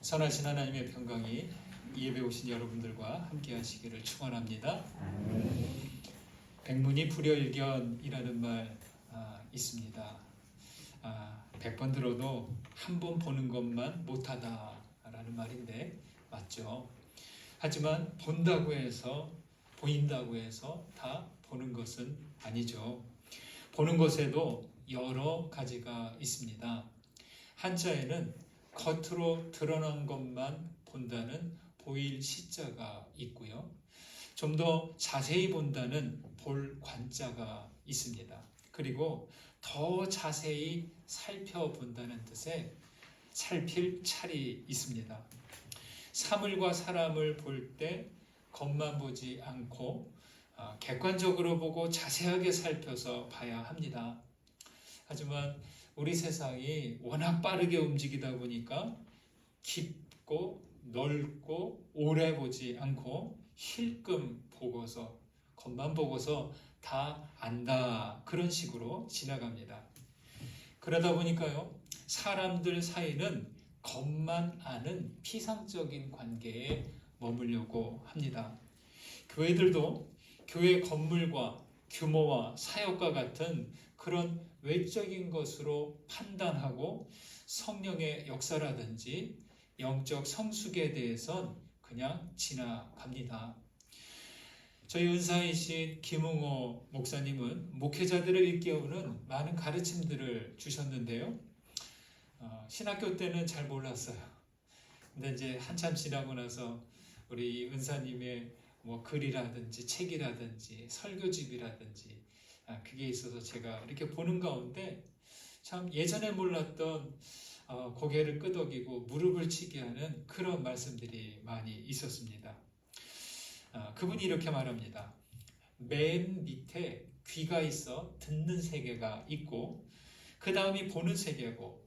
선하신 하나님의 평강이 예배 오신 여러분들과 함께 하시기를 축원합니다. 백문이 불여일견이라는 말 있습니다. 100번 들어도 한 번 보는 것만 못하다라는 말인데 맞죠? 하지만 본다고 해서 보인다고 해서 다 보는 것은 아니죠. 보는 것에도 여러 가지가 있습니다. 한자에는 겉으로 드러난 것만 본다는 보일 시자가 있고요. 좀 더 자세히 본다는 볼 관자가 있습니다. 그리고 더 자세히 살펴본다는 뜻의 살필 찰이 있습니다. 사물과 사람을 볼 때 겉만 보지 않고 객관적으로 보고 자세하게 살펴서 봐야 합니다. 하지만 우리 세상이 워낙 빠르게 움직이다 보니까 깊고 넓고 오래 보지 않고 힐끔 보고서 겉만 보고서 다 안다 그런 식으로 지나갑니다. 그러다 보니까요 사람들 사이는 겉만 아는 피상적인 관계에 머물려고 합니다. 교회들도 교회 건물과 규모와 사역과 같은 그런 외적인 것으로 판단하고 성령의 역사라든지 영적 성숙에 대해선 그냥 지나갑니다. 저희 은사이신 김웅호 목사님은 목회자들을 일깨우는 많은 가르침들을 주셨는데요. 신학교 때는 잘 몰랐어요. 근데 이제 한참 지나고 나서 우리 은사님의 글이라든지 책이라든지 설교집이라든지 그게 있어서 제가 이렇게 보는 가운데 참 예전에 몰랐던 고개를 끄덕이고 무릎을 치게 하는 그런 말씀들이 많이 있었습니다. 그분이 이렇게 말합니다. 맨 밑에 귀가 있어 듣는 세계가 있고 그 다음이 보는 세계고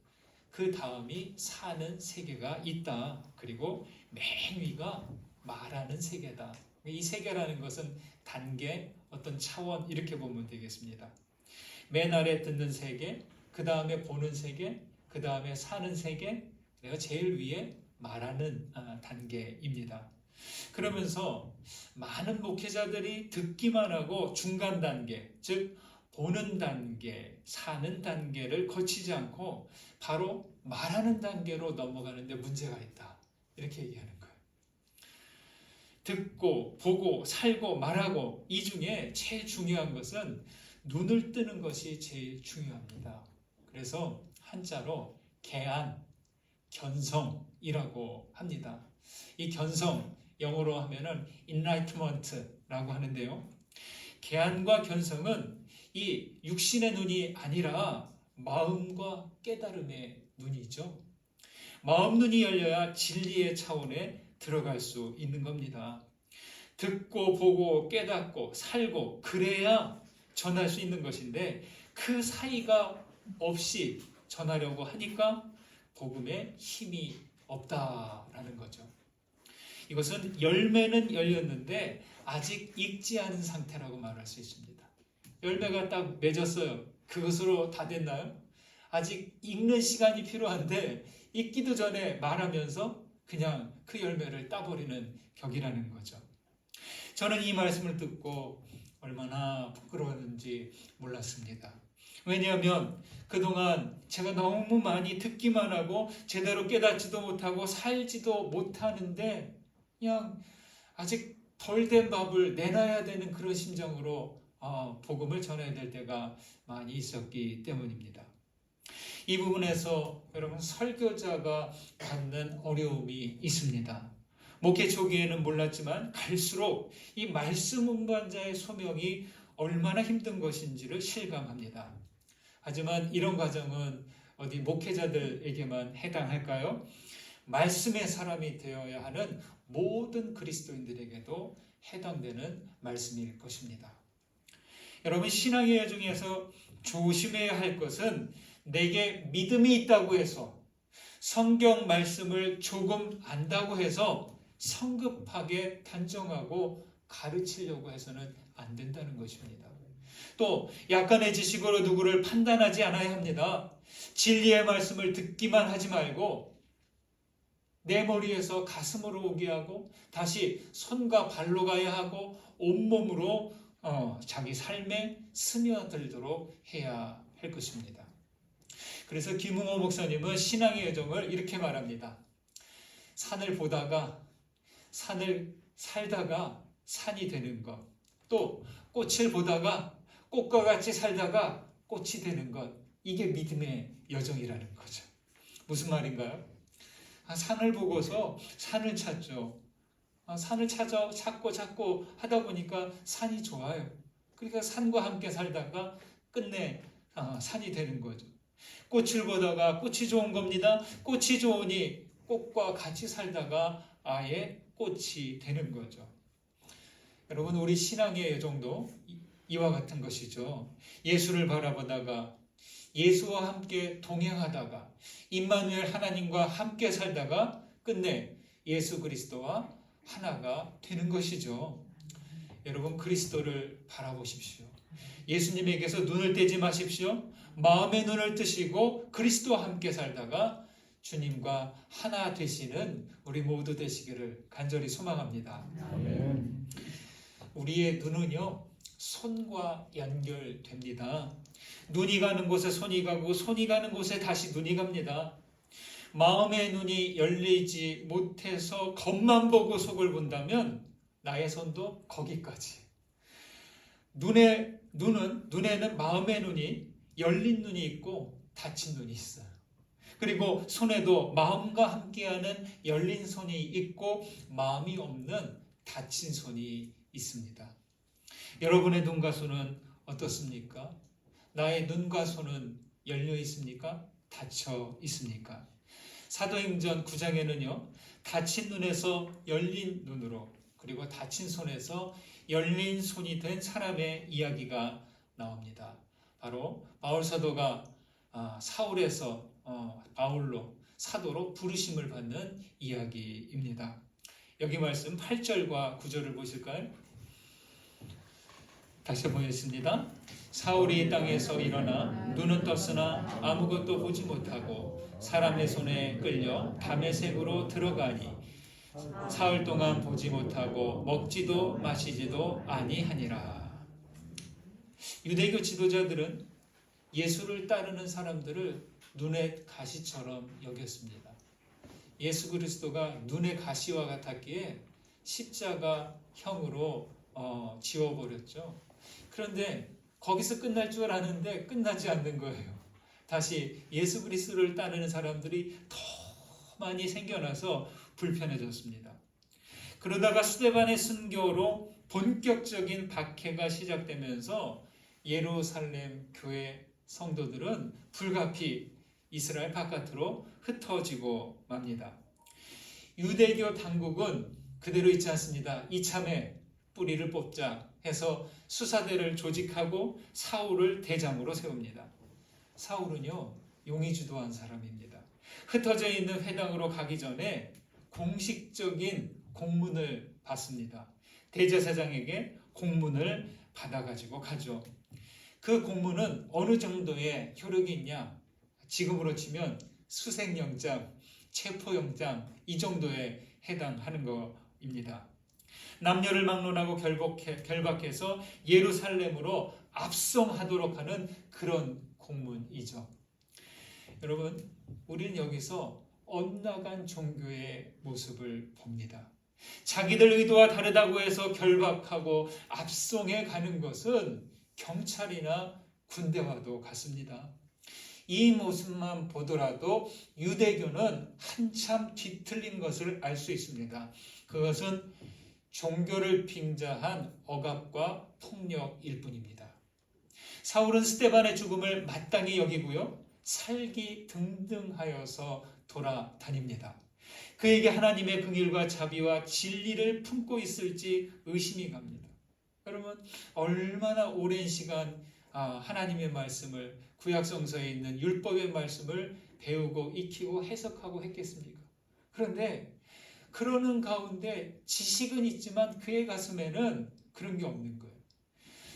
그 다음이 사는 세계가 있다. 그리고 맨 위가 말하는 세계다. 이 세계라는 것은 단계, 어떤 차원 이렇게 보면 되겠습니다. 맨 아래 듣는 세계, 그 다음에 보는 세계, 그 다음에 사는 세계, 내가 제일 위에 말하는 단계입니다. 그러면서 많은 목회자들이 듣기만 하고 중간 단계, 즉 보는 단계, 사는 단계를 거치지 않고 바로 말하는 단계로 넘어가는데 문제가 있다. 이렇게 얘기하는 거예요. 듣고 보고 살고 말하고 이 중에 제일 중요한 것은 눈을 뜨는 것이 제일 중요합니다. 그래서 한자로 개안, 견성이라고 합니다. 이 견성 영어로 하면은 enlightenment라고 하는데요. 개안과 견성은 이 육신의 눈이 아니라 마음과 깨달음의 눈이죠. 마음 눈이 열려야 진리의 차원에 들어갈 수 있는 겁니다. 듣고 보고 깨닫고 살고 그래야 전할 수 있는 것인데 그 사이가 없이 전하려고 하니까 복음에 힘이 없다라는 거죠. 이것은 열매는 열렸는데 아직 익지 않은 상태라고 말할 수 있습니다. 열매가 딱 맺었어요. 그것으로 다 됐나요? 아직 익는 시간이 필요한데 익기도 전에 말하면서 그냥 그 열매를 따버리는 격이라는 거죠. 저는 이 말씀을 듣고 얼마나 부끄러웠는지 몰랐습니다. 왜냐하면 그동안 제가 너무 많이 듣기만 하고 제대로 깨닫지도 못하고 살지도 못하는데 그냥 아직 덜 된 밥을 내놔야 되는 그런 심정으로 복음을 전해야 될 때가 많이 있었기 때문입니다. 이 부분에서 여러분 설교자가 갖는 어려움이 있습니다. 목회 초기에는 몰랐지만 갈수록 이 말씀 운반자의 소명이 얼마나 힘든 것인지를 실감합니다. 하지만 이런 과정은 어디 목회자들에게만 해당할까요? 말씀의 사람이 되어야 하는 모든 그리스도인들에게도 해당되는 말씀일 것입니다. 여러분 신앙의 여정에서 조심해야 할 것은 내게 믿음이 있다고 해서 성경 말씀을 조금 안다고 해서 성급하게 단정하고 가르치려고 해서는 안 된다는 것입니다. 또 약간의 지식으로 누구를 판단하지 않아야 합니다. 진리의 말씀을 듣기만 하지 말고 내 머리에서 가슴으로 오게 하고 다시 손과 발로 가야 하고 온몸으로 자기 삶에 스며들도록 해야 할 것입니다. 그래서 김웅호 목사님은 신앙의 여정을 이렇게 말합니다. 산을 보다가 산을 살다가 산이 되는 것, 또 꽃을 보다가 꽃과 같이 살다가 꽃이 되는 것, 이게 믿음의 여정이라는 거죠. 무슨 말인가요? 산을 보고서 산을 찾죠. 산을 찾고 하다 보니까 산이 좋아요. 그러니까 산과 함께 살다가 끝내 산이 되는 거죠. 꽃을 보다가 꽃이 좋은 겁니다. 꽃이 좋으니 꽃과 같이 살다가 아예 꽃이 되는 거죠. 여러분, 우리 신앙의 여정도 이와 같은 것이죠. 예수를 바라보다가 예수와 함께 동행하다가 임마누엘 하나님과 함께 살다가 끝내 예수 그리스도와 하나가 되는 것이죠. 여러분, 그리스도를 바라보십시오. 예수님에게서 눈을 떼지 마십시오. 마음의 눈을 뜨시고 그리스도와 함께 살다가 주님과 하나 되시는 우리 모두 되시기를 간절히 소망합니다. 아멘. 우리의 눈은요, 손과 연결됩니다. 눈이 가는 곳에 손이 가고 손이 가는 곳에 다시 눈이 갑니다. 마음의 눈이 열리지 못해서 겉만 보고 속을 본다면 나의 손도 거기까지. 눈에는 마음의 눈이 열린 눈이 있고 닫힌 눈이 있어요. 그리고 손에도 마음과 함께하는 열린 손이 있고 마음이 없는 닫힌 손이 있습니다. 여러분의 눈과 손은 어떻습니까? 나의 눈과 손은 열려 있습니까? 닫혀 있습니까? 사도행전 9장에는요, 닫힌 눈에서 열린 눈으로, 그리고 닫힌 손에서 열린 손이 된 사람의 이야기가 나옵니다. 바로 바울 사도가 사울에서 바울로 사도로 부르심을 받는 이야기입니다. 여기 말씀 8절과 9절을 보실까요? 다시 보겠습니다. 사울이 땅에서 일어나 눈은 떴으나 아무것도 보지 못하고 사람의 손에 끌려 다메섹으로 들어가니 사흘 동안 보지 못하고 먹지도 마시지도 아니하니라. 유대교 지도자들은 예수를 따르는 사람들을 눈의 가시처럼 여겼습니다. 예수 그리스도가 눈의 가시와 같았기에 십자가형으로 지워버렸죠. 그런데 거기서 끝날 줄 아는데 끝나지 않는 거예요. 다시 예수 그리스도를 따르는 사람들이 더 많이 생겨나서 불편해졌습니다. 그러다가 스데반의 순교로 본격적인 박해가 시작되면서 예루살렘 교회 성도들은 불가피 이스라엘 바깥으로 흩어지고 맙니다. 유대교 당국은 그대로 있지 않습니다. 이참에 뿌리를 뽑자 해서 수사대를 조직하고 사울을 대장으로 세웁니다. 사울은요, 용의주도한 사람입니다. 흩어져 있는 회당으로 가기 전에 공식적인 공문을 받습니다. 대제사장에게 공문을 받아가지고 가죠. 그 공문은 어느 정도의 효력이 있냐? 지금으로 치면 수색영장, 체포영장 이 정도에 해당하는 것입니다. 남녀를 막론하고 결박해서 예루살렘으로 압송하도록 하는 그런 공문이죠. 여러분, 우리는 여기서 엇나간 종교의 모습을 봅니다. 자기들 의도와 다르다고 해서 결박하고 압송해 가는 것은 경찰이나 군대와도 같습니다. 이 모습만 보더라도 유대교는 한참 뒤틀린 것을 알 수 있습니다. 그것은 종교를 빙자한 억압과 폭력일 뿐입니다. 사울은 스데반의 죽음을 마땅히 여기고요, 살기 등등하여서 돌아다닙니다. 그에게 하나님의 긍휼과 자비와 진리를 품고 있을지 의심이 갑니다. 여러분, 얼마나 오랜 시간 하나님의 말씀을, 구약성서에 있는 율법의 말씀을 배우고 익히고 해석하고 했겠습니까? 그런데 그러는 가운데 지식은 있지만 그의 가슴에는 그런 게 없는 거예요.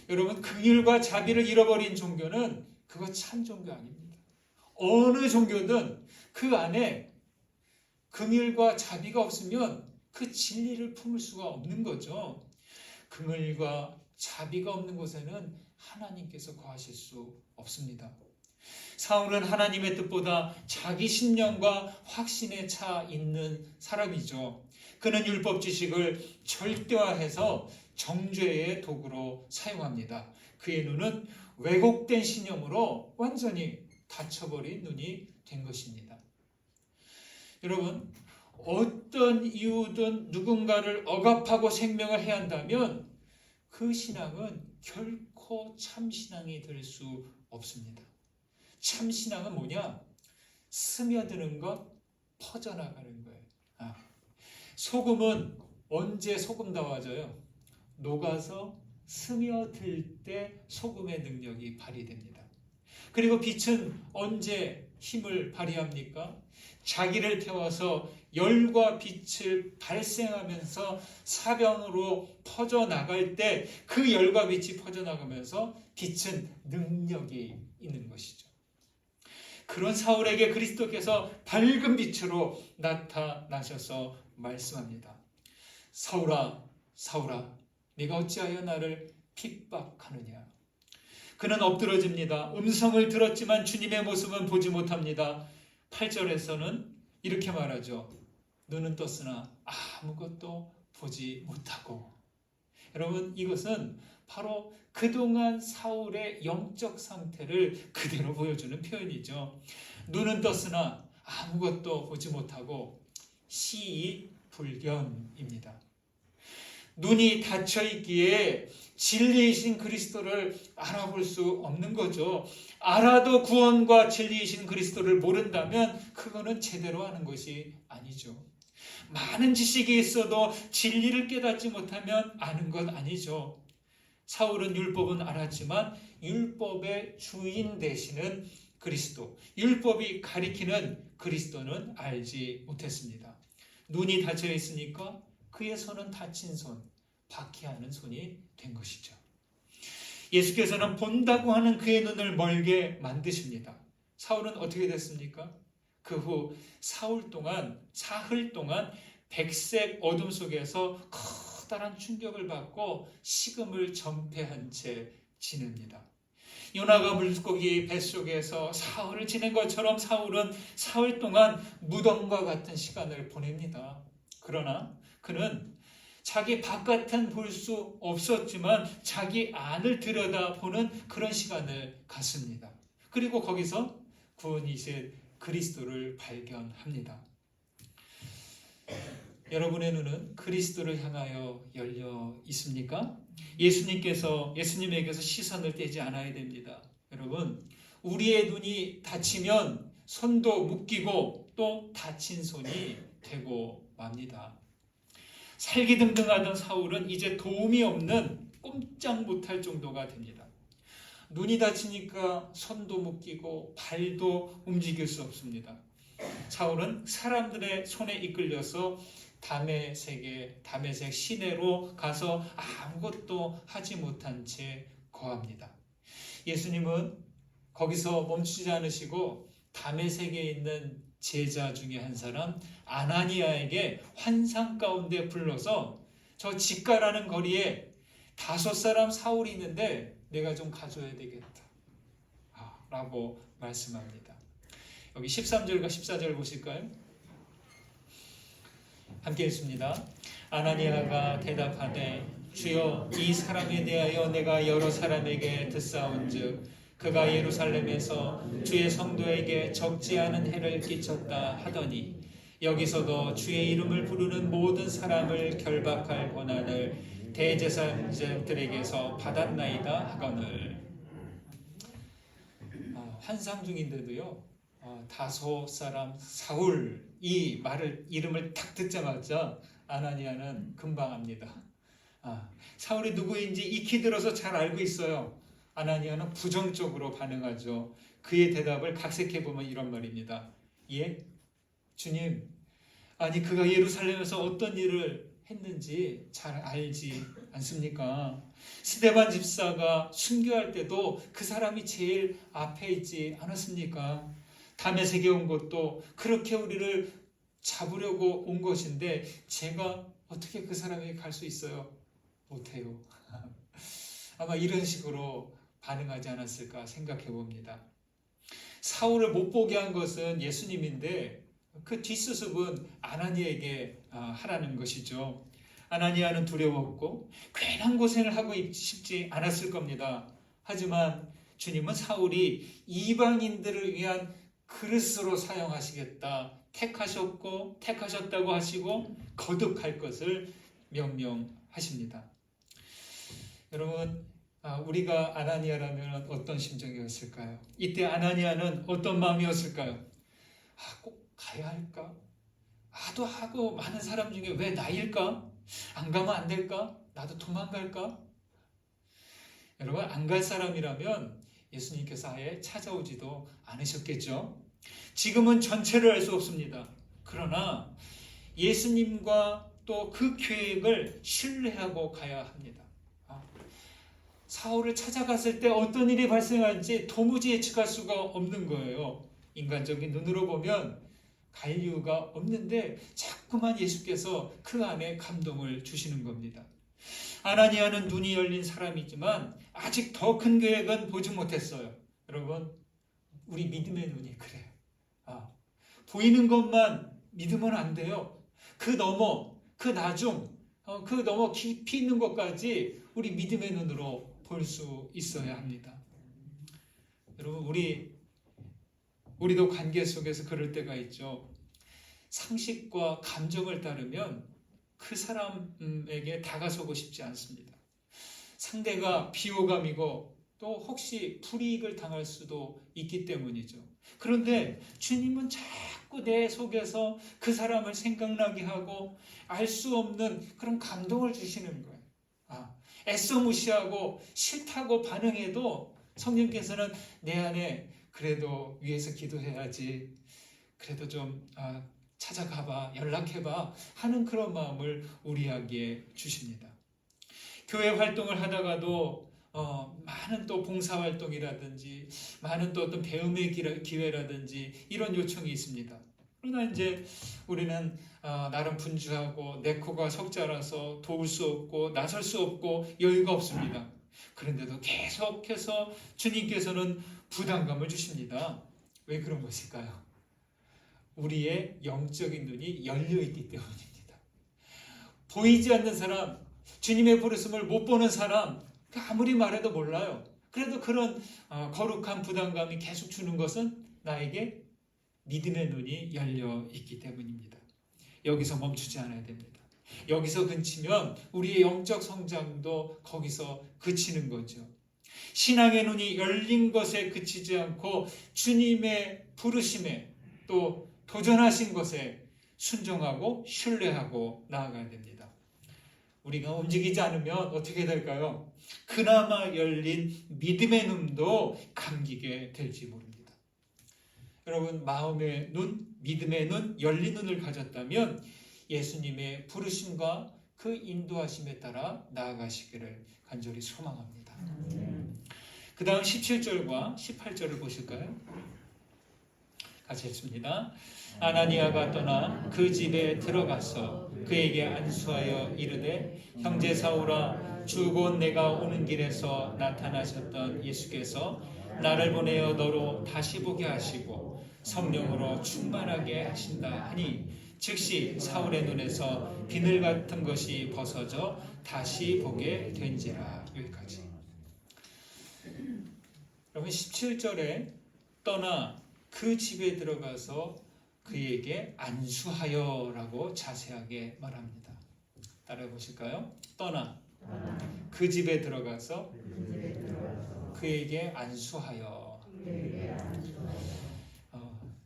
여러분, 긍휼과 자비를 잃어버린 종교는 그거 참 종교 아닙니다. 어느 종교든 그 안에 긍휼과 자비가 없으면 그 진리를 품을 수가 없는 거죠. 긍휼과 자비가 없는 곳에는 하나님께서 거하실 수 없습니다. 사울은 하나님의 뜻보다 자기 신념과 확신에 차 있는 사람이죠. 그는 율법 지식을 절대화해서 정죄의 도구로 사용합니다. 그의 눈은 왜곡된 신념으로 완전히 닫혀버린 눈이 된 것입니다. 여러분, 어떤 이유든 누군가를 억압하고 생명을 해야 한다면 그 신앙은 결코 참신앙이 될 수 없습니다. 참신앙은 뭐냐? 스며드는 것, 퍼져나가는 거예요. 소금은 언제 소금다워져요? 녹아서 스며들 때 소금의 능력이 발휘됩니다. 그리고 빛은 언제 힘을 발휘합니까? 자기를 태워서 열과 빛을 발생하면서 사방으로 퍼져나갈 때 그 열과 빛이 퍼져나가면서 빛은 능력이 있는 것이죠. 그런 사울에게 그리스도께서 밝은 빛으로 나타나셔서 말씀합니다. 사울아, 사울아, 네가 어찌하여 나를 핍박하느냐. 그는 엎드러집니다. 음성을 들었지만 주님의 모습은 보지 못합니다. 8절에서는 이렇게 말하죠. 눈은 떴으나 아무것도 보지 못하고. 여러분, 이것은 바로 그동안 사울의 영적 상태를 그대로 보여주는 표현이죠. 눈은 떴으나 아무것도 보지 못하고 시의불견입니다. 눈이 닫혀 있기에 진리이신 그리스도를 알아볼 수 없는 거죠. 알아도 구원과 진리이신 그리스도를 모른다면 그거는 제대로 하는 것이 아니죠. 많은 지식이 있어도 진리를 깨닫지 못하면 아는 건 아니죠. 사울은 율법은 알았지만 율법의 주인 되시는 그리스도, 율법이 가리키는 그리스도는 알지 못했습니다. 눈이 닫혀 있으니까 그의 손은 다친 손, 박해하는 손이 된 것이죠. 예수께서는 본다고 하는 그의 눈을 멀게 만드십니다. 사울은 어떻게 됐습니까? 그 후 사흘 동안 백색 어둠 속에서 커다란 충격을 받고 식음을 전폐한 채 지냅니다. 요나가 물고기 뱃속에서 사흘을 지낸 것처럼 사울은 사흘 동안 무덤과 같은 시간을 보냅니다. 그러나 그는 자기 바깥은 볼 수 없었지만 자기 안을 들여다보는 그런 시간을 갖습니다. 그리고 거기서 구원이신 그리스도를 발견합니다. 여러분의 눈은 그리스도를 향하여 열려 있습니까? 예수님에게서 시선을 떼지 않아야 됩니다. 여러분, 우리의 눈이 닫히면 손도 묶이고 또 다친 손이 되고 맙니다. 살기등등하던 사울은 이제 도움이 없는 꼼짝 못할 정도가 됩니다. 눈이 다치니까 손도 묶이고 발도 움직일 수 없습니다. 사울은 사람들의 손에 이끌려서 다메섹 시내로 가서 아무것도 하지 못한 채 거합니다. 예수님은 거기서 멈추지 않으시고 다메섹에 있는 제자 중에 한 사람 아나니아에게 환상 가운데 불러서 저 직가라는 거리에 5사람 사울이 있는데 내가 좀 가져야 되겠다 라고 말씀합니다. 여기 13절과 14절 보실까요? 함께 읽습니다. 아나니아가 대답하되 주여 이 사람에 대하여 내가 여러 사람에게 듣사온즉 그가 예루살렘에서 주의 성도에게 적지 않은 해를 끼쳤다 하더니 여기서도 주의 이름을 부르는 모든 사람을 결박할 권한을 대제사장들에게서 받았나이다 하거늘. 환상 중인데도요 5사람 사울 이 이름을 딱 듣자마자 아나니아는 금방 압니다. 사울이 누구인지 익히 들어서 잘 알고 있어요. 아나니아는 부정적으로 반응하죠. 그의 대답을 각색해 보면 이런 말입니다. 예? 주님, 아니 그가 예루살렘에서 어떤 일을 했는지 잘 알지 않습니까? 스데반 집사가 순교할 때도 그 사람이 제일 앞에 있지 않았습니까? 다메섹에 온 것도 그렇게 우리를 잡으려고 온 것인데 제가 어떻게 그 사람에게 갈 수 있어요? 못해요. 아마 이런 식으로 반응하지 않았을까 생각해 봅니다. 사울을 못 보게 한 것은 예수님인데 그 뒷수습은 아나니아에게 하라는 것이죠. 아나니아는 두려웠고 괜한 고생을 하고 싶지 않았을 겁니다. 하지만 주님은 사울이 이방인들을 위한 그릇으로 사용하시겠다 택하셨다고 하시고 거듭할 것을 명령하십니다. 여러분, 우리가 아나니아라면 어떤 심정이었을까요? 이때 아나니아는 어떤 마음이었을까요? 꼭 가야 할까? 하도 많은 사람 중에 왜 나일까? 안 가면 안 될까? 나도 도망갈까? 여러분, 안 갈 사람이라면 예수님께서 아예 찾아오지도 않으셨겠죠? 지금은 전체를 알 수 없습니다. 그러나 예수님과 또 그 계획을 신뢰하고 가야 합니다. 사울을 찾아갔을 때 어떤 일이 발생할지 도무지 예측할 수가 없는 거예요. 인간적인 눈으로 보면 갈 이유가 없는데 자꾸만 예수께서 그 안에 감동을 주시는 겁니다. 아나니아는 눈이 열린 사람이지만 아직 더 큰 계획은 보지 못했어요. 여러분, 우리 믿음의 눈이 그래요. 보이는 것만 믿으면 안 돼요. 그 넘어, 그 나중, 그 넘어 깊이 있는 것까지 우리 믿음의 눈으로 볼 수 있어야 합니다. 여러분, 우리도 관계 속에서 그럴 때가 있죠. 상식과 감정을 따르면 그 사람에게 다가서고 싶지 않습니다. 상대가 비호감이고 또 혹시 불이익을 당할 수도 있기 때문이죠. 그런데 주님은 자꾸 내 속에서 그 사람을 생각나게 하고 알 수 없는 그런 감동을 주시는 거예요. 애써 무시하고 싫다고 반응해도 성령께서는 내 안에 그래도 위해서 기도해야지, 그래도 좀 찾아가봐, 연락해봐 하는 그런 마음을 우리에게 주십니다. 교회 활동을 하다가도 많은 또 봉사활동이라든지 많은 또 어떤 배움의 기회라든지 이런 요청이 있습니다. 그러나 이제 우리는 나름 분주하고 내 코가 석자라서 도울 수 없고 나설 수 없고 여유가 없습니다. 그런데도 계속해서 주님께서는 부담감을 주십니다. 왜 그런 것일까요? 우리의 영적인 눈이 열려있기 때문입니다. 보이지 않는 사람, 주님의 부르심을 못 보는 사람, 아무리 말해도 몰라요. 그래도 그런 거룩한 부담감이 계속 주는 것은 나에게 믿음의 눈이 열려 있기 때문입니다. 여기서 멈추지 않아야 됩니다. 여기서 그치면 우리의 영적 성장도 거기서 그치는 거죠. 신앙의 눈이 열린 것에 그치지 않고 주님의 부르심에 또 도전하신 것에 순종하고 신뢰하고 나아가야 됩니다. 우리가 움직이지 않으면 어떻게 될까요? 그나마 열린 믿음의 눈도 감기게 될지 모릅니다. 여러분, 마음의 눈, 믿음의 눈, 열린 눈을 가졌다면 예수님의 부르심과 그 인도하심에 따라 나아가시기를 간절히 소망합니다. 그 다음 17절과 18절을 보실까요? 같이 읽습니다. 아나니아가 떠나 그 집에 들어가서 그에게 안수하여 이르되, 형제 사울아, 주 곧 내가 오는 길에서 나타나셨던 예수께서 나를 보내어 너로 다시 보게 하시고 성령으로 충만하게 하신다 하니, 즉시 사울의 눈에서 비늘 같은 것이 벗어져 다시 보게 된지라. 여기까지. 여러분, 17절에 떠나 그 집에 들어가서 그에게 안수하여 라고 자세하게 말합니다. 따라해 보실까요? 떠나 그 집에 들어가서 그에게 안수하여.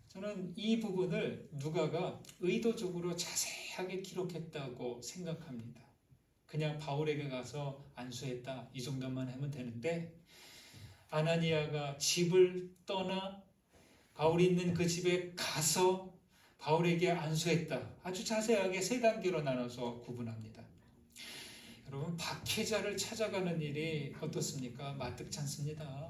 저는 이 부분을 누가가 의도적으로 자세하게 기록했다고 생각합니다. 그냥 바울에게 가서 안수했다 이 정도만 하면 되는데, 아나니아가 집을 떠나 바울이 있는 그 집에 가서 바울에게 안수했다. 아주 자세하게 세 단계로 나눠서 구분합니다. 여러분, 박해자를 찾아가는 일이 어떻습니까? 마뜩지 않습니다.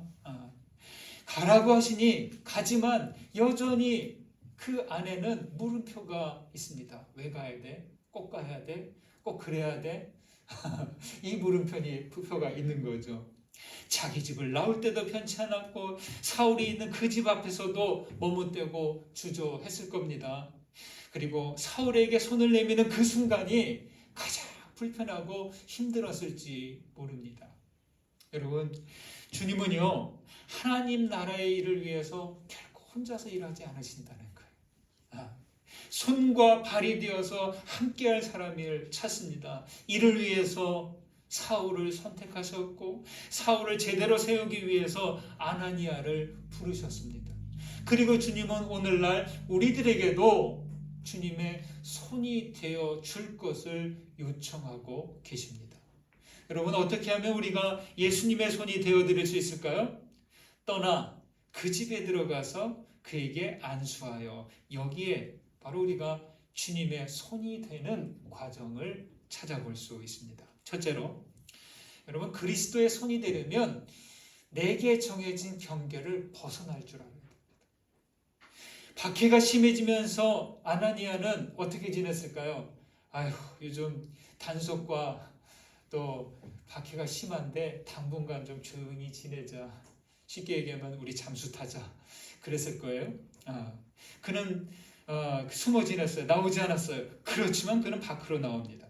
가라고 하시니 가지만 여전히 그 안에는 물음표가 있습니다. 왜 가야 돼? 꼭 가야 돼? 꼭 그래야 돼? 이 물음표가 있는 거죠. 자기 집을 나올 때도 편치 않았고 사울이 있는 그 집 앞에서도 머뭇대고 주저했을 겁니다. 그리고 사울에게 손을 내미는 그 순간이 가장 불편하고 힘들었을지 모릅니다. 여러분, 주님은요, 하나님 나라의 일을 위해서 결코 혼자서 일하지 않으신다는 거예요. 손과 발이 되어서 함께할 사람을 찾습니다. 이를 위해서 사울을 선택하셨고 사울을 제대로 세우기 위해서 아나니아를 부르셨습니다. 그리고 주님은 오늘날 우리들에게도 주님의 손이 되어 줄 것을 요청하고 계십니다. 여러분, 어떻게 하면 우리가 예수님의 손이 되어 드릴 수 있을까요? 떠나 그 집에 들어가서 그에게 안수하여, 여기에 바로 우리가 주님의 손이 되는 과정을 찾아볼 수 있습니다. 첫째로, 여러분, 그리스도의 손이 되려면 내게 정해진 경계를 벗어날 줄 알아야 됩니다. 박해가 심해지면서 아나니아는 어떻게 지냈을까요? 아휴, 요즘 단속과 또 박해가 심한데 당분간 좀 조용히 지내자. 쉽게 얘기하면 우리 잠수 타자. 그랬을 거예요. 그는 숨어 지냈어요. 나오지 않았어요. 그렇지만 그는 밖으로 나옵니다.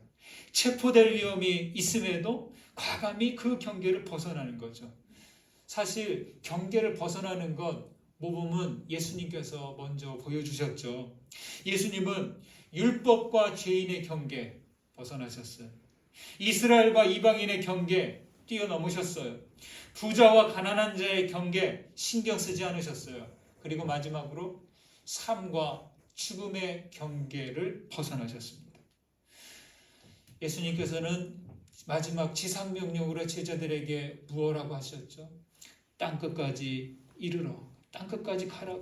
체포될 위험이 있음에도 과감히 그 경계를 벗어나는 거죠. 사실 경계를 벗어나는 것, 모범은 예수님께서 먼저 보여주셨죠. 예수님은 율법과 죄인의 경계 벗어나셨어요. 이스라엘과 이방인의 경계 뛰어넘으셨어요. 부자와 가난한 자의 경계 신경 쓰지 않으셨어요. 그리고 마지막으로 삶과 죽음의 경계를 벗어나셨습니다. 예수님께서는 마지막 지상명령으로 제자들에게 무엇라고 하셨죠? 땅끝까지 이르러, 땅끝까지 가라.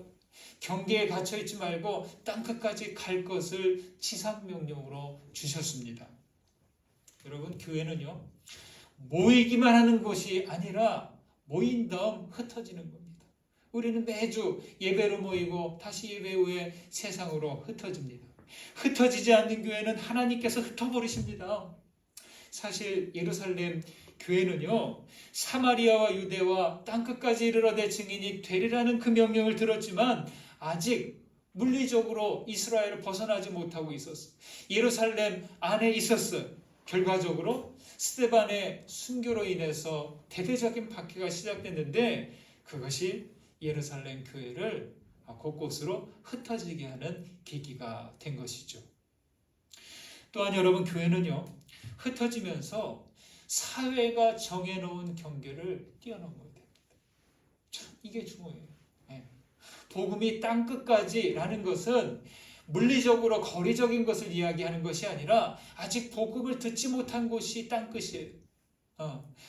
경계에 갇혀있지 말고 땅끝까지 갈 것을 지상명령으로 주셨습니다. 여러분, 교회는요, 모이기만 하는 곳이 아니라 모인 다음 흩어지는 겁니다. 우리는 매주 예배로 모이고 다시 예배 후에 세상으로 흩어집니다. 흩어지지 않는 교회는 하나님께서 흩어버리십니다. 사실 예루살렘 교회는요, 사마리아와 유대와 땅끝까지 이르러 내 증인이 되리라는 그 명령을 들었지만 아직 물리적으로 이스라엘을 벗어나지 못하고 있었어요. 예루살렘 안에 있었어요. 결과적으로 스데반의 순교로 인해서 대대적인 박해가 시작됐는데 그것이 예루살렘 교회를 곳곳으로 흩어지게 하는 계기가 된 것이죠. 또한 여러분, 교회는요, 흩어지면서 사회가 정해놓은 경계를 뛰어넘어야 됩니다. 참, 이게 중요해요. 복음이 땅끝까지라는 것은 물리적으로 거리적인 것을 이야기하는 것이 아니라 아직 복음을 듣지 못한 곳이 땅끝이에요.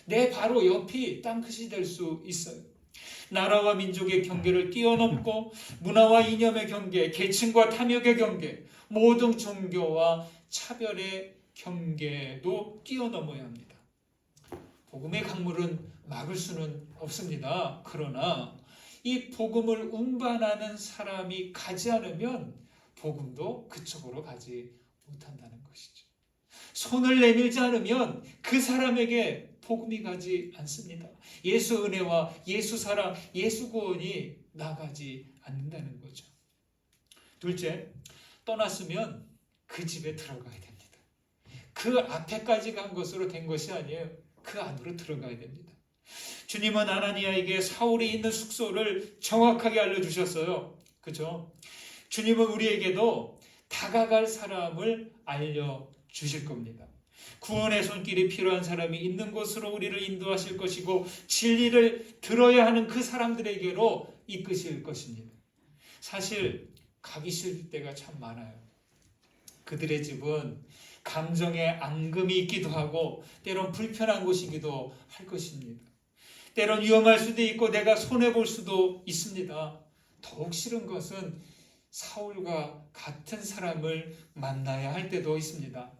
내 바로 옆이 땅끝이 될 수 있어요. 나라와 민족의 경계를 뛰어넘고 문화와 이념의 경계, 계층과 탐욕의 경계, 모든 종교와 차별의 경계도 뛰어넘어야 합니다. 복음의 강물은 막을 수는 없습니다. 그러나 이 복음을 운반하는 사람이 가지 않으면 복음도 그쪽으로 가지 못한다는 것이죠. 손을 내밀지 않으면 그 사람에게 복음이 가지 않습니다. 예수 은혜와 예수 사랑, 예수 구원이 나가지 않는다는 거죠. 둘째, 떠났으면 그 집에 들어가야 됩니다. 그 앞에까지 간 것으로 된 것이 아니에요. 그 안으로 들어가야 됩니다. 주님은 아나니아에게 사울이 있는 숙소를 정확하게 알려주셨어요. 그죠? 주님은 우리에게도 다가갈 사람을 알려주실 겁니다. 구원의 손길이 필요한 사람이 있는 곳으로 우리를 인도하실 것이고 진리를 들어야 하는 그 사람들에게로 이끄실 것입니다. 사실 가기 싫을 때가 참 많아요. 그들의 집은 감정의 앙금이 있기도 하고 때론 불편한 곳이기도 할 것입니다. 때론 위험할 수도 있고 내가 손해볼 수도 있습니다. 더욱 싫은 것은 사울과 같은 사람을 만나야 할 때도 있습니다.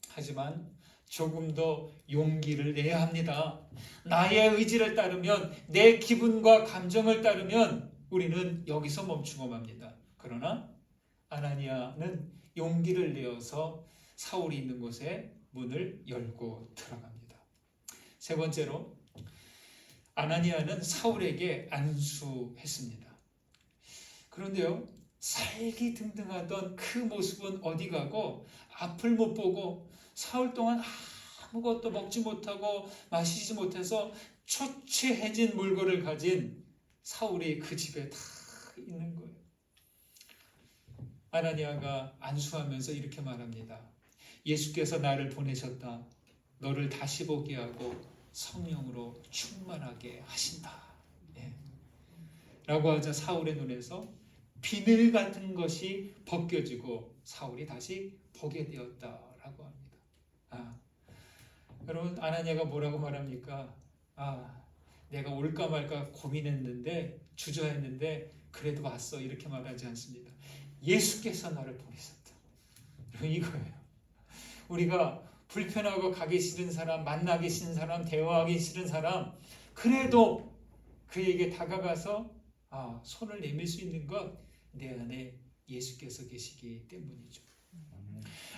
하지만 조금 더 용기를 내야 합니다. 나의 의지를 따르면, 내 기분과 감정을 따르면 우리는 여기서 멈추고 맙니다. 그러나 아나니아는 용기를 내어서 사울이 있는 곳에 문을 열고 들어갑니다. 세 번째로 아나니아는 사울에게 안수했습니다. 그런데요, 살기등등하던 그 모습은 어디 가고 앞을 못 보고 사흘 동안 아무것도 먹지 못하고 마시지 못해서 초췌해진 물건을 가진 사울이 그 집에 다 있는 거예요. 아나니아가 안수하면서 이렇게 말합니다. 예수께서 나를 보내셨다. 너를 다시 보게 하고 성령으로 충만하게 하신다. 예. 라고 하자 사울의 눈에서 비늘 같은 것이 벗겨지고 사울이 다시 보게 되었다라고 합니다. 여러분, 아나니아가 뭐라고 말합니까? 내가 올까 말까 고민했는데 주저했는데 그래도 왔어, 이렇게 말하지 않습니다. 예수께서 나를 보내셨다. 이거예요. 우리가 불편하고 가기 싫은 사람, 만나기 싫은 사람, 대화하기 싫은 사람, 그래도 그에게 다가가서 손을 내밀 수 있는 것, 내 안에 예수께서 계시기 때문이죠.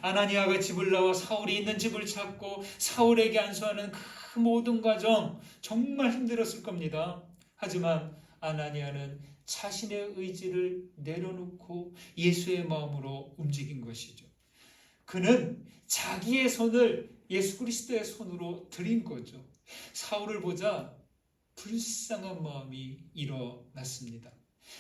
아나니아가 집을 나와 사울이 있는 집을 찾고 사울에게 안수하는 그 모든 과정 정말 힘들었을 겁니다. 하지만 아나니아는 자신의 의지를 내려놓고 예수의 마음으로 움직인 것이죠. 그는 자기의 손을 예수 그리스도의 손으로 드린 거죠. 사울을 보자 불쌍한 마음이 일어났습니다.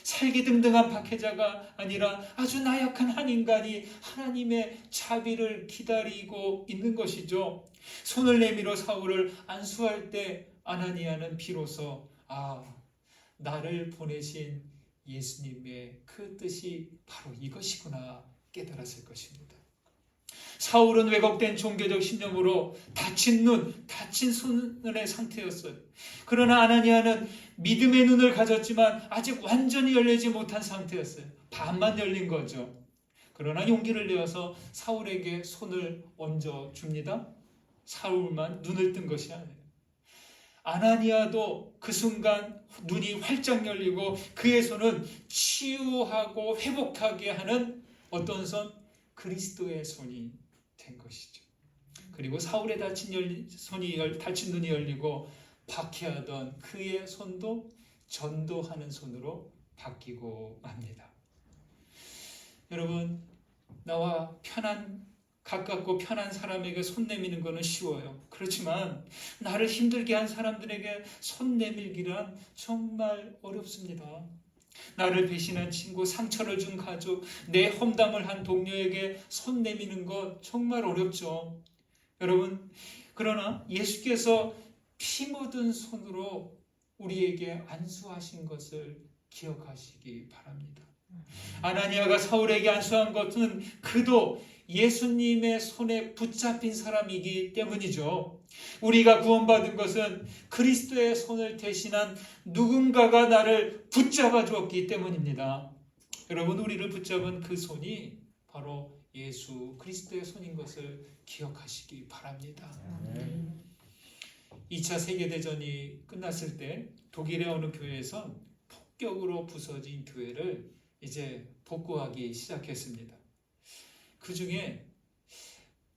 살기등등한 박해자가 아니라 아주 나약한 한 인간이 하나님의 자비를 기다리고 있는 것이죠. 손을 내밀어 사울을 안수할 때 아나니아는 비로소 나를 보내신 예수님의 그 뜻이 바로 이것이구나 깨달았을 것입니다. 사울은 왜곡된 종교적 신념으로 다친 눈, 다친 손의 상태였어요. 그러나 아나니아는 믿음의 눈을 가졌지만 아직 완전히 열리지 못한 상태였어요. 반만 열린 거죠. 그러나 용기를 내어서 사울에게 손을 얹어줍니다. 사울만 눈을 뜬 것이 아니에요. 아나니아도 그 순간 눈이 활짝 열리고 그의 손은 치유하고 회복하게 하는 어떤 손? 그리스도의 손이 된 것이죠. 그리고 사울의 다친 눈이 열리고 박해하던 그의 손도 전도하는 손으로 바뀌고 맙니다. 여러분, 나와 가깝고 편한 사람에게 손 내미는 것은 쉬워요. 그렇지만 나를 힘들게 한 사람들에게 손 내밀기란 정말 어렵습니다. 나를 배신한 친구, 상처를 준 가족, 내 험담을 한 동료에게 손 내미는 것 정말 어렵죠. 여러분, 그러나 예수께서 피 묻은 손으로 우리에게 안수하신 것을 기억하시기 바랍니다. 아나니아가 사울에게 안수한 것은 그도 예수님의 손에 붙잡힌 사람이기 때문이죠. 우리가 구원받은 것은 그리스도의 손을 대신한 누군가가 나를 붙잡아 주었기 때문입니다. 여러분, 우리를 붙잡은 그 손이 바로 예수 그리스도의 손인 것을 기억하시기 바랍니다. 2차 세계대전이 끝났을 때 독일의 어느 교회에선 폭격으로 부서진 교회를 이제 복구하기 시작했습니다. 그 중에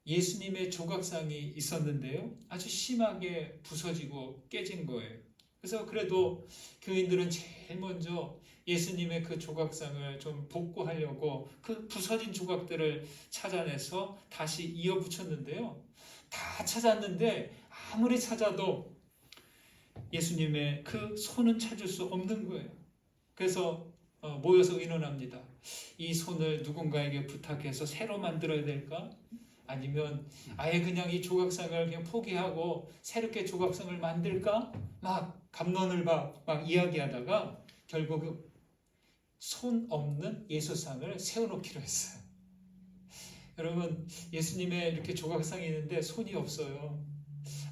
예수님의 조각상이 있었는데요. 아주 심하게 부서지고 깨진 거예요. 그래서 그래도 교인들은 제일 먼저 예수님의 그 조각상을 좀 복구하려고 그 부서진 조각들을 찾아내서 다시 이어 붙였는데요. 다 찾았는데 아무리 찾아도 예수님의 그 손은 찾을 수 없는 거예요. 그래서 모여서 의논합니다. 이 손을 누군가에게 부탁해서 새로 만들어야 될까? 아니면 아예 그냥 이 조각상을 그냥 포기하고 새롭게 조각상을 만들까? 막 갑론을 막 이야기하다가 결국 손 없는 예수상을 세워놓기로 했어요. 여러분, 예수님의 이렇게 조각상이 있는데 손이 없어요.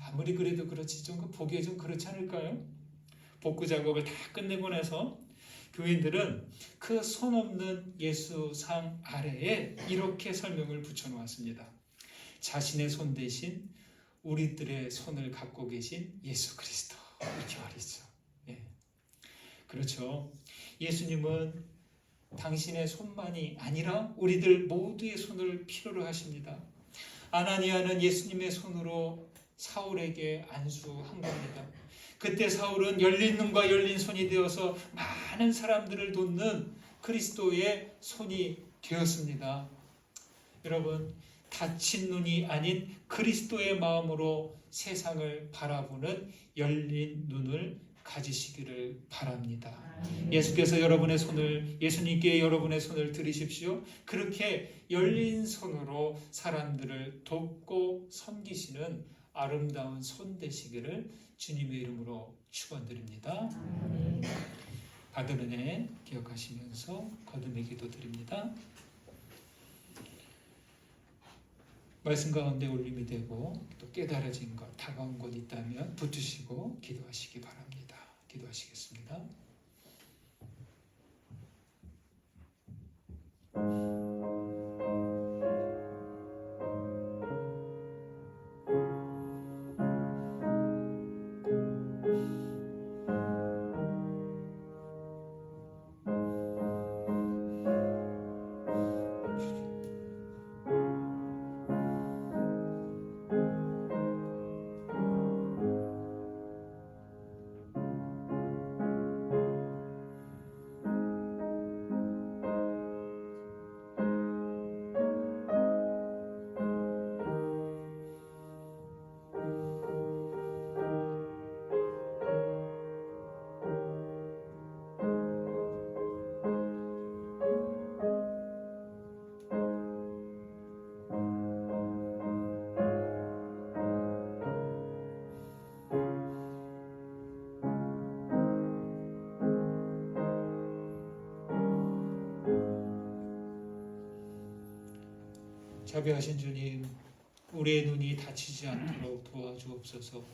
아무리 그래도 그렇지 좀 보기에 좀 그렇지 않을까요? 복구 작업을 다 끝내고 나서 교인들은 그 손 없는 예수상 아래에 이렇게 설명을 붙여놓았습니다. 자신의 손 대신 우리들의 손을 갖고 계신 예수 그리스도, 이렇게 말이죠. 예. 그렇죠. 예수님은 당신의 손만이 아니라 우리들 모두의 손을 필요로 하십니다. 아나니아는 예수님의 손으로 사울에게 안수한 겁니다. 그때 사울은 열린 눈과 열린 손이 되어서 많은 사람들을 돕는 그리스도의 손이 되었습니다. 여러분, 닫힌 눈이 아닌 그리스도의 마음으로 세상을 바라보는 열린 눈을 가지시기를 바랍니다. 예수께서 예수님께 여러분의 손을 들이십시오. 그렇게 열린 손으로 사람들을 돕고 섬기시는 아름다운 손 되시기를 주님의 이름으로 축원드립니다. 받은 은혜 기억하시면서 거듭의 기도 드립니다. 말씀 가운데 울림이 되고 또 깨달아진 것, 다가온 것 있다면 붙으시고 기도하시기 바랍니다. 기도하시겠습니다. 자비하신 주님, 우리의 눈이 닫히지 않도록 도와주옵소서.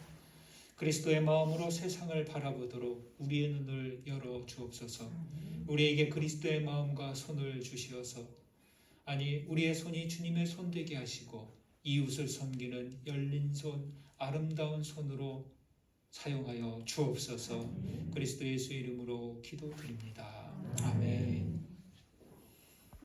그리스도의 마음으로 세상을 바라보도록 우리의 눈을 열어 주옵소서. 우리에게 그리스도의 마음과 손을 주시어서 우리의 손이 주님의 손 되게 하시고 이웃을 섬기는 열린 손, 아름다운 손으로 사용하여 주옵소서. 그리스도 예수의 이름으로 기도드립니다. 아멘.